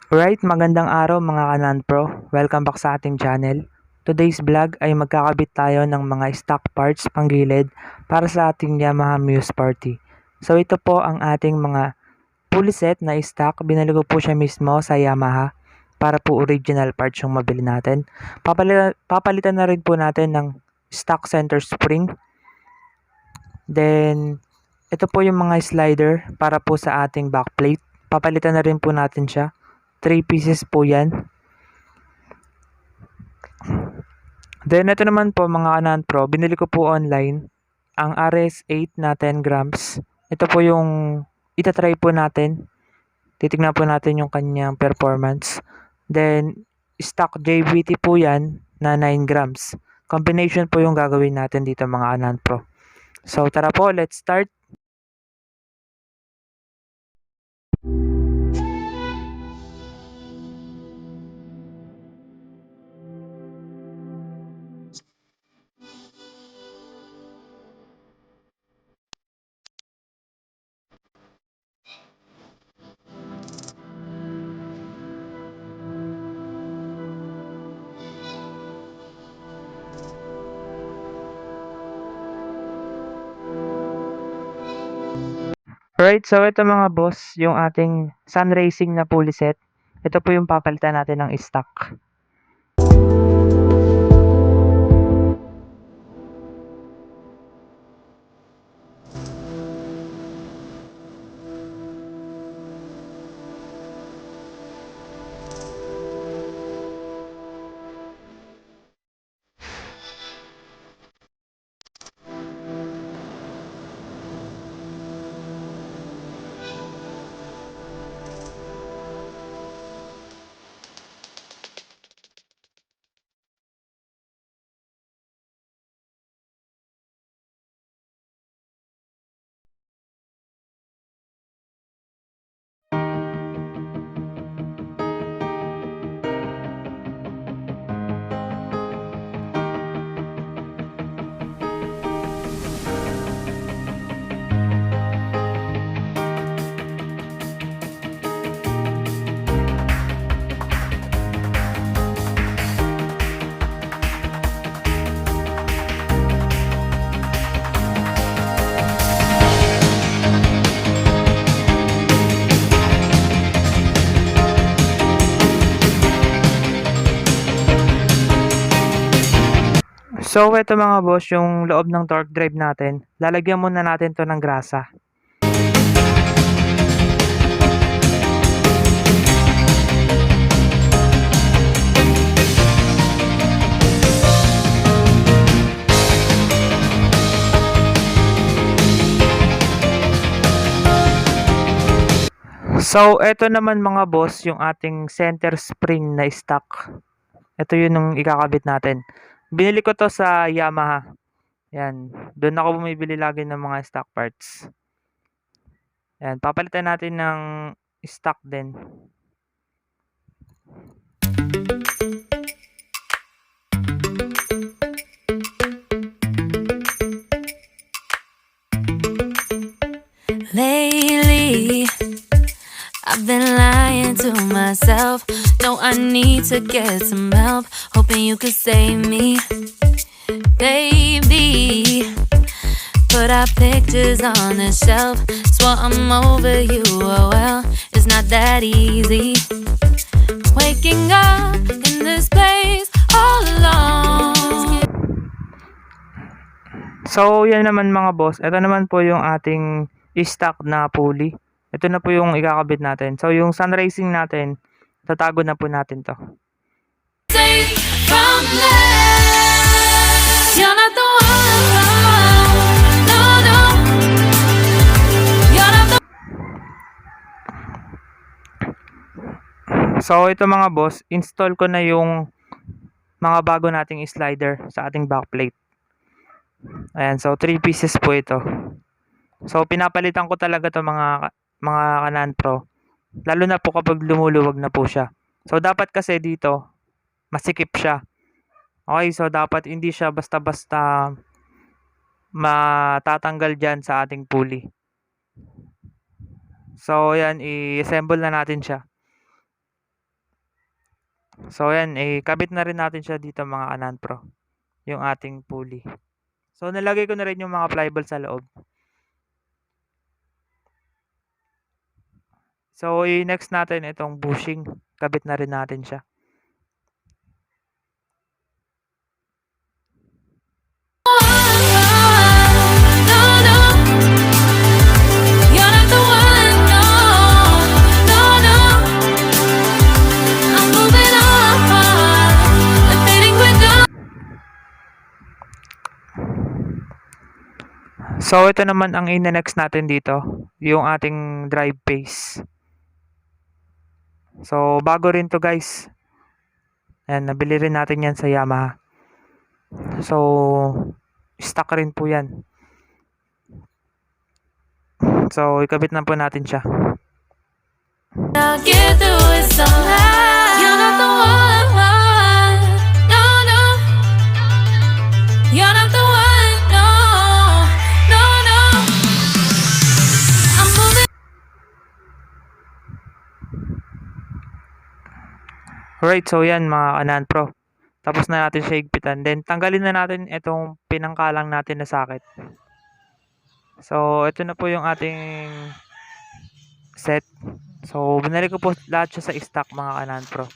Alright, magandang araw mga Kanan-Pro. Welcome back sa ating channel. Today's vlog ay magkakabit tayo ng mga stock parts panggilid para sa ating Yamaha Muse Party. So ito po ang ating mga pulley set na stock. Binili ko po siya mismo sa Yamaha para po original parts yung mabili natin. Papalitan na rin po natin ng stock center spring. Then ito po yung mga slider para po sa ating backplate. Papalitan na rin po natin siya. 3 pieces po yan. Then ito naman po mga Kanan-Pro, binili ko po online ang RS8 na 10 grams. Ito po yung itatry po natin. Titignan po natin yung kanyang performance. Then stock JVT po yan na 9 grams. Combination po yung gagawin natin dito mga Kanan-Pro. So tara po, let's start. Alright, so ito mga boss, yung ating Sun Racing na pulley set. Ito po yung papalitan natin ng stock. So, ito mga boss, yung loob ng torque drive natin. Lalagyan muna natin to ng grasa. So, ito naman mga boss, yung ating center spring na stock. Ito yun yung ikakabit natin. Binili ko to sa Yamaha. Yan. Doon ako bumibili lagi ng mga stock parts. Yan. Papalitan natin ng stock din. Lately, I've been lying to myself. No, I need to get some help. Hoping you could save me, baby. Put our pictures on the shelf. Swore I'm over you, oh well, it's not that easy. Waking up in this place all alone. So, yan naman mga boss. Ito naman po yung ating stock na pulley. Ito na po yung ikakabit natin. So, yung Sun Racing natin, tatago na po natin to. Take from there. You're not the one. No, no. You're not the So, ito mga boss, install ko na yung mga bago nating slider sa ating backplate. Ayan, so 3 pieces po ito. So, pinapalitan ko talaga to mga Kanan-Pro. Lalo na po kapag lumuluwag na po siya. So, dapat kasi dito, masikip siya. Okay, so dapat hindi siya basta-basta matatanggal dyan sa ating pulley. So, ayan, i-assemble na natin siya. So ayan, kabit na rin natin siya dito mga Kanan Pro, yung ating pulley. So nalagay ko na rin yung mga flyball sa loob. So next natin itong bushing, kabit na rin natin siya. No, no, you're not the one. No, no, no, I'm moving on. The feeling we're gone. So ito naman ang ina-next natin dito, yung ating drive pace. So bago rin to guys. Ayan, nabili rin natin yan sa Yamaha. So stock rin po yan. So ikabit na po natin siya. I'll get through it somehow. You're not the one. No, no, you're not the one. No, no, no, I'm moving. Alright, so yan mga Kanan Pro. Tapos na natin siya higpitan. Then tanggalin na natin itong pinangkalang natin na socket. So ito na po yung ating set. So binalik ko po lahat siya sa stock mga Kanan Pro.